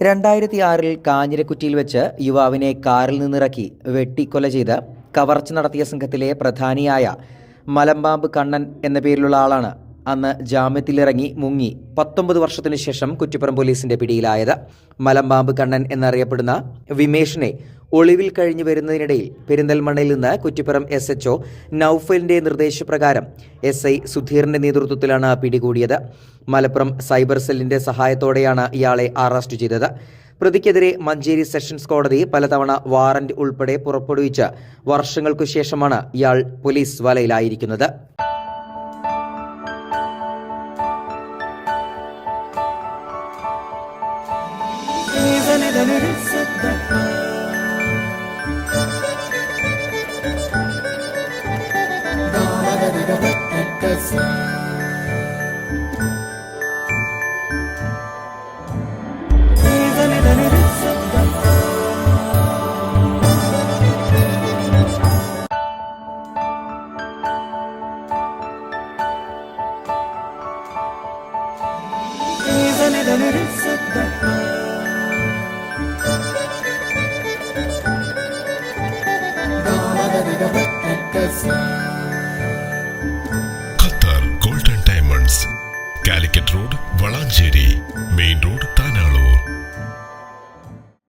2006 കാഞ്ഞിരക്കുറ്റിയിൽ വെച്ച് യുവാവിനെ കാറിൽ നിന്നിറക്കി വെട്ടിക്കൊല ചെയ്ത് കവർച്ച നടത്തിയ സംഘത്തിലെ പ്രധാനിയായ മലമ്പാമ്പ് കണ്ണൻ എന്ന പേരിലുള്ള ആളാണ് അന്ന് ജാമ്യത്തിലിറങ്ങി മുങ്ങി 19 വർഷത്തിനു ശേഷം കുറ്റിപ്പുറം പോലീസിന്റെ പിടിയിലായത്. മലമ്പാമ്പ് കണ്ണൻ എന്നറിയപ്പെടുന്ന വിമേഷിനെ ഒളിവിൽ കഴിഞ്ഞു വരുന്നതിനിടയിൽ പെരിന്തൽമണ്ണയിൽ നിന്ന് കുറ്റിപ്പുറം SHO നൌഫലിന്റെ നിർദ്ദേശപ്രകാരം SI സുധീറിന്റെ നേതൃത്വത്തിലാണ് പിടികൂടിയത്. മലപ്പുറം സൈബർ സെല്ലിന്റെ സഹായത്തോടെയാണ് ഇയാളെ അറസ്റ്റ് ചെയ്തത്. പ്രതിക്കെതിരെ മഞ്ചേരി സെഷൻസ് കോടതി പലതവണ വാറന്റ് ഉൾപ്പെടെ പുറപ്പെടുവിച്ച് വർഷങ്ങൾക്കു ശേഷമാണ് ഇയാൾ പോലീസ് വലയിലായിരിക്കുന്നത്. Is